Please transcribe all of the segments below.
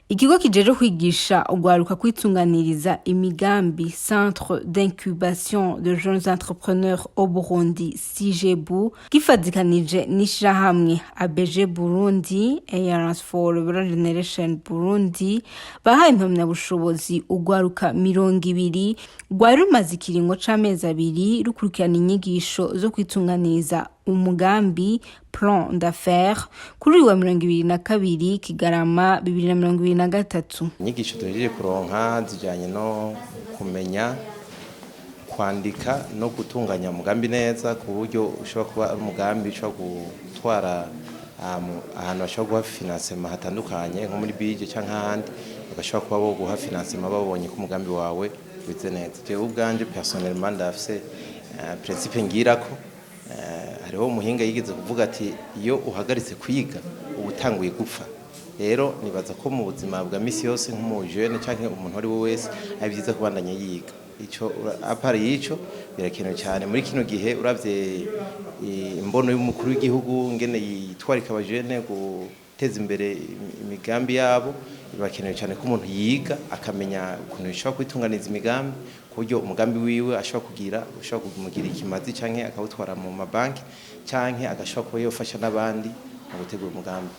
Ikigo kijejwe kwigisha urwaruka kwitunganiriza imigambi Centre d'incubation de jeunes entrepreneurs au Burundi CIJEBU gifadikanije n'ishirahamwe ABG Burundi Alliance for Rural Generation Burundi bahaye impamyabushobozi urwaruka 20 rwari rumaze ikiringo c'amezi abiri rukurikirana inyigisho zo kwitunganiriza umugambi plan d'affaires kuri wa 2022 Kigarama 2023. Inyigisho tugiye kuronka zijanye no kumenya kwandika no gutunganya umugambi neza ku buryo ushobora kuba ari umugambi ushobora gutwara ahantu bashobora guha financement hatandukanye nko muri budget cyangwa ahandi bagashobora kuba bo guha financement babonye ko umugambi wawe wize neza. Je ubwanje personnellement ndafise principe ngirako hariho umuhinga yigeze kuvuga ati iyo uhagaritse kwiga ubutanguye gupfa. Rero nibaza ko mu buzima bwa misi yose nk'umu jeune cyangwa umuntu ari we wese ari byiza kubandanya yiga. Ico apari yico birakenewe cyane muri kino gihe uravye imbono y'umukuru w'igihugu ngene yitwarika abajene guteza imbere imigambi yabo. Birakenewe cyane ko umuntu yiga akamenya ukuntu bishobora kwitunganiza imigambi kuburyo umugambi wiwe ashobora kumugira ikimazi canke akawutwara mu mabanki canke agashobora kuba yofasha n'abandi mu gutegura umugambi.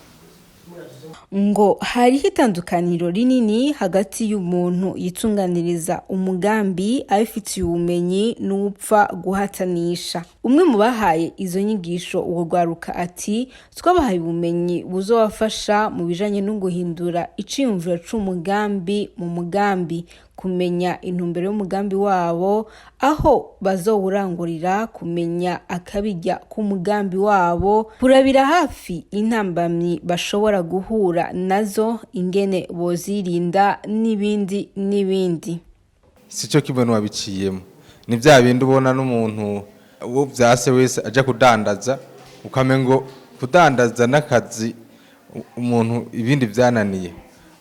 Ngo hariho itandukaniro rinini hagati y'umuntu yitunganiriza umugambi abifitiye ubumenyi n'upfa guhatanisha. Umwe mu bahaye izo nyigisho urwaruka ati twabahaye ubumenyi buzobafasha mu bijanye no guhindura iciyumviro c'umugambi mu mugambi, kumenya intumbero y'umugambi wabo, aho bazowurangurira, kumenya akabijya k'umugambi wabo, kurabira hafi intambamyi bashobora guhura nazo, ingene bozirinda n'ibindi. Sico kibone wabiciyemo. Ni bya bindi ubona n'umuntu wo byase wese aje kudandaza ukamengo kudandaza n'akazi umuntu ibindi byananiye.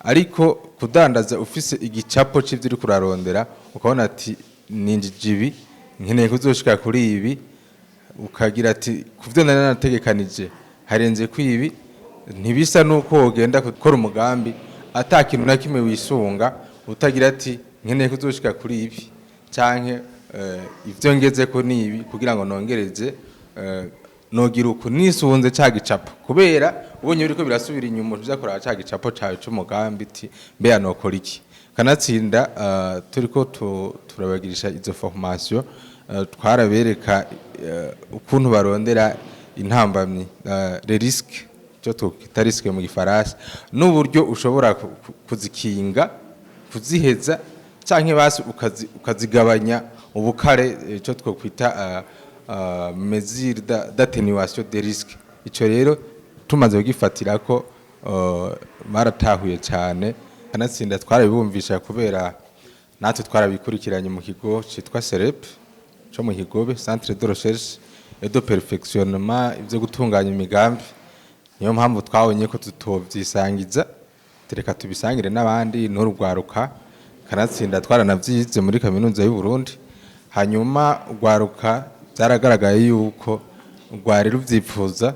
Ariko kudandaza ufise igicapo c'ivyo uri kurarondera ukabona ati ninjijibi nkeneye kuzoshika kuri ibi, ukagira ati kuvyo nanategekanije harenze kwibi, ntibisa nuko wogenda gukora umugambi atakintu na kimwe wisunga utagira ati nkeneye kuzoshika kuri ibi canke ivyo ngezeko nibi kugira ngo nongereze nogira uko nisunze ca gicapo kubera ubonye uriko birasubira inyuma byakora ca gicapo cawe c'umugambi iti mbe nokora iki. Kanatsinda turiko turabagirisha izo formation twarabereka ukuntu barondera intambamyi les risques cyo twita risque mu gifaransa n'uburyo ushobora kuzikinga kuziheza canke basi ukazigabanya ubukare cyo twokwita mesure d'atténuation des risques. Ico rero tumaze kugifatira ko maratahuye cyane. Kanatsinda twarabibumvisha kubera natwe twarabikurikiranye mu kigo citwa CEREP cyo mu Kigobe, Centre de Recherche et de Perfectionnement ivyo gutunganya imigambi. Niyo mpamvu twabonye ko tutovyisangiza tereka tubisangire n'abandi n'urwaruka. Kanatsinda twaranavyize muri kaminuza y'u Burundi, hanyuma urwaruka byaragaragaye yuko rwari ruvyipfuza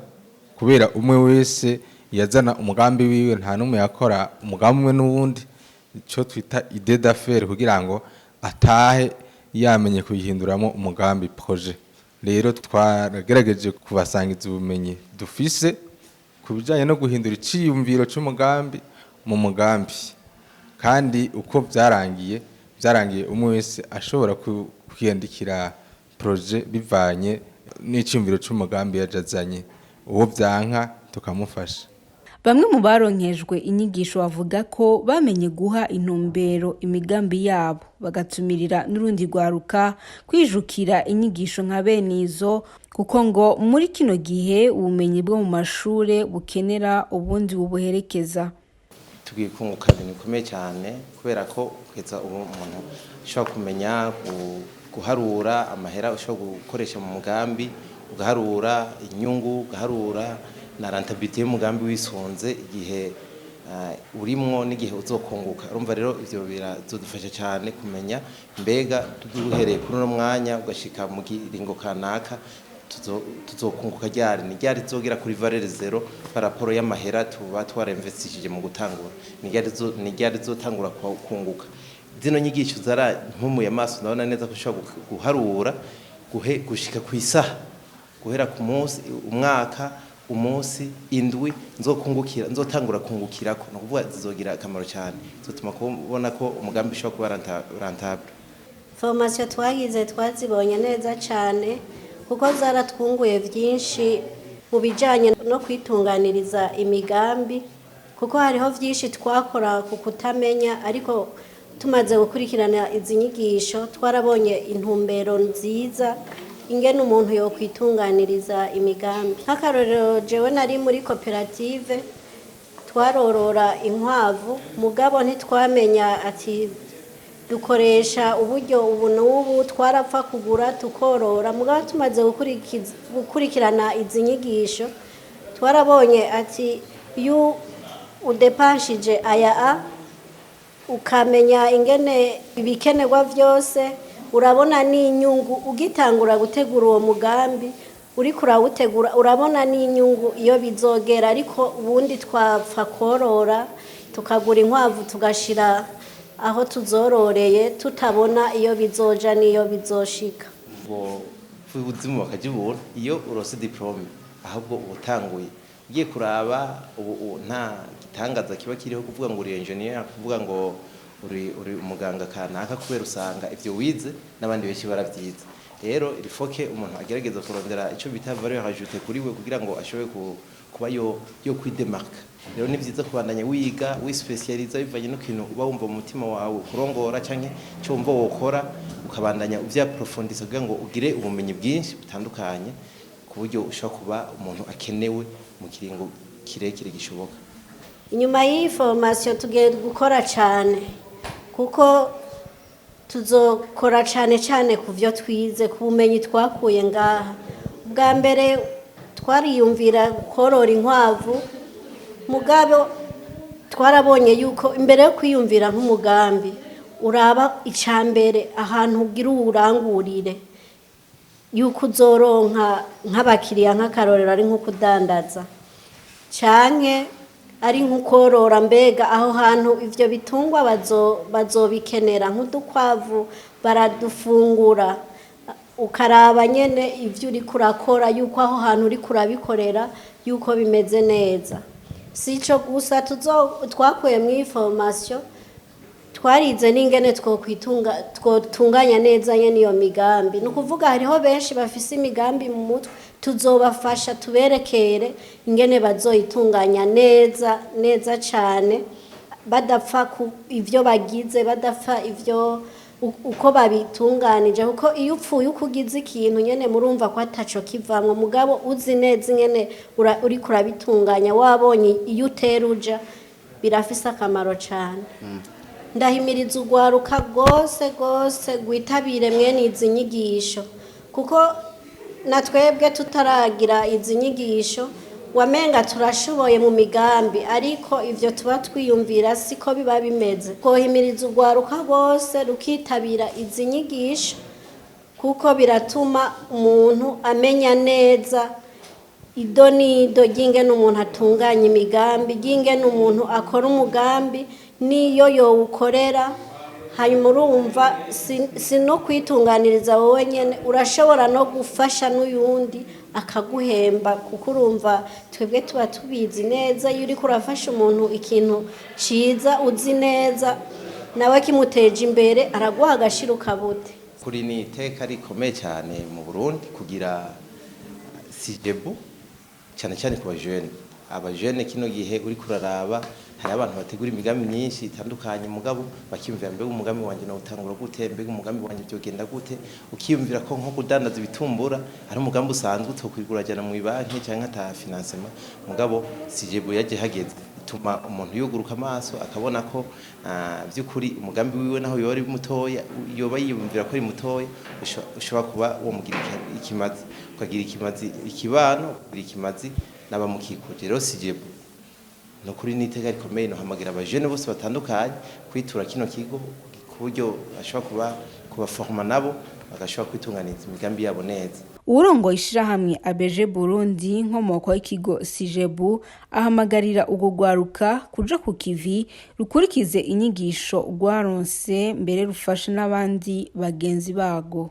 kubera umwe wese yazana umugambi wiwe, nta numwe yakora umugambi umwe n'uwundi, ico twita idée d'affaires kugira ngo atahe yamenye kuyihinduramo umugambi projet. Rero twagerageje kubasangiza ubumenyi dufise kubijanye no guhindura iciyumviro c'umugambi mu mugambi, kandi uko byarangiye umwe wese ashobora kwiyandikira projet bivanye n'iciyumviro c'umugambi yajazanye, uwo byanka tukamufasha. Bamwe mu baronkejwe inyigisho bavuga ko bamenye guha intumbero imigambi yabo, bagatumirira n'urundi rwaruka kwijukira inyigisho nka benizo, kuko ngo muri kino gihe ubumenyi bwo mu mashure bukenera ubundi bubuherekeza. Tugiye kunguka ibintu bikomeye cyane kubera ko kugeza ubu umuntu ashobora kumenya guharura amahera ushobora gukoresha mu mugambi, ugaharura inyungu, ugaharura na rentabilité y'umugambi wisunze igihe urimwo n'igihe uzokunguka. Urumva rero ivyo birazodufasha cyane kumenya mbega duhereye kuri uno mwanya ugashika mu kiringo kanaka tuzokunguka ryari, ni ryari zogera kuri valeur zero par rapport y'amahera tuba twarinvestishije mu gutangura, ni ryari zotangura kunguka. Zino nyigisho mpumuye amaso ndabona neza ko ushobora guharura gushika ku isaha, guhera ku munsi, umwaka, umunsi, indwi nzotangura kungukirako, no kuvuga zizogira akamaro cyane, zotuma kubona ko umugambi ushobora kuba rentable. Formation twagize twazibonye neza cyane kuko zaratwunguye byinshi mu bijanye no kwitunganiriza imigambi, kuko hariho byinshi twakora ku kutamenya, ariko tumaze gukurikirana izi nyigisho twarabonye intumbero nziza ingene umuntu yo kwitunganiriza imigambi. Nk'akarorero jewe nari muri koperative twarorora inkwavu, mugabo ntitwamenya ati dukoresha uburyo ubu n'ubu, twarapfa kugura tukorora. Mugabo tumaze gukurikirana izi nyigisho twarabonye ati iyo udepanshije aya ukamenya ingene ibikenerwa byose, urabona n'inyungu ugitangura gutegura uwo mugambi, uri kurawutegura urabona n'inyungu iyo bizogera. Ariko ubundi twapfa korora tukagura inkwavu tugashira aho tuzororeye tutabona iyo bizoja niyo bizoshika. Ngo ubuzima bakajibura iyo urose diplome, ahubwo ubutanguye ugiye kuraba ubu nta gitangaza kiba kiriho kuvuga ngo uri engineer, kuvuga ngo uri umuganga kanaka, kubera usanga ivyo wize n'abandi benshi baravyize. Rero irifoke umuntu agerageza kurondera ico bita valeur ajoutée kuri we kugira ngo ashobore kuba yo kwidemarka. Rero ni vyiza kubandanya wiga wispecializa bivanye no kintu uba wumva mu mutima wawe kurongora canke cyo wumva wokora, ukabandanya uvyaprofondisa kugira ngo ugire ubumenyi bwinshi butandukanye ku buryo ushobora kuba umuntu akenewe mu kiringo kirekire gishoboka. Inyuma y'iyi formation tugiye gukora cyane, kuko tuzokora cyane ku byo twize, ku bumenyi twakuye ngaha. Bwa mbere twariyumvira korora inkwavu, mugabo twarabonye yuko imbere yo kwiyumvira nk'umugambi uraba icambere ahantu ugira urangurire yuko uzoronka nk'abakiriya, nk'akarorero ari nko kudandaza canke ari nk'ukorora, mbega aho hantu ivyo bitungwa bazobikenera. Nk'udukwavu baradufungura, ukaraba nyene ivyo uri kurakora yuko aho hantu uri kurabikorera yuko bimeze neza. Sico gusa twakuye mu formation, twarize n'ingene twotunganya neza nyene iyo migambi. No kuvuga hariho benshi bafise imigambi mu mutwe, tuzobafasha tuberekere ingene bazoyitunganya neza cyane, badapfa ivyo bagize, badapfa ivyo uko babitunganije. Kuko iyo upfuye ukugize ikintu nyene murumva ko ataco kivamwe, mugabo uzi neza ingene uri kurabitunganya, wabonye iyo uteruja birafise akamaro cyane. Ndahimiriza urwaruka rwose gwitabire mwene izi nyigisho, kuko natwebwe tutaragira izi nyigisho wamenga turashoboye mu migambi, ariko ivyo tuba twiyumvira siko biba bimeze. Kohimiriza urwaruka bose rukitabira izi nyigisho, kuko biratuma umuntu amenya neza idonido ry'ingene umuntu atunganya imigambi, ry'ingene umuntu akora umugambi niyo yowukorera. Hanyuma urumva si no kwitunganiriza wowe nyene, urashobora no gufasha n'uyundi akaguhemba, kuko urumva twebwe tuba tubizi neza iyo uri kurafasha umuntu ikintu ciza uzi neza nawe kimuteje imbere araguha agashira ukabute. Kuri ni iteka rikomeye cyane mu Burundi kugira CIJEBU cyane ku abajene kino gihe uri kuraraba hari abantu bategura imigambi myinshi itandukanye, mugabo bakiyumvira mbega umugambi wanje no utangura gute, mbega umugambi wanje byogenda gute, ukiyumvira ko nko kudandaza ibitumbura ari umugambi usanzwe utokwigura jana mu banki cyangwa ata financement, mugabo CIJEBU yaje hageze ituma umuntu yuguruka amaso akabona ko by'ukuri umugambi wiwe naho yori mutoya yoba yiyumvira ko ari mutoya ushobora kuba wo mugira ikimazi, ukagira ikibano, ukagira ikimazi n'abamukikuje. Rero CIJEBU no kuri nitega rikomeye no hamagira abajene bose batandukanye kwitura kino kigo ku buryo ashobora kubaforma nabo bagashobora kwitunganiriza imigambi yabo neza. Urongoye ishirahamwe ABG Burundi nkomoko y'ikigo CIJEBU ahamagarira urwo rwaruka kuja ku kivi rukurikize inyigisho rwaronse mbere rufashe n'abandi bagenzi bago.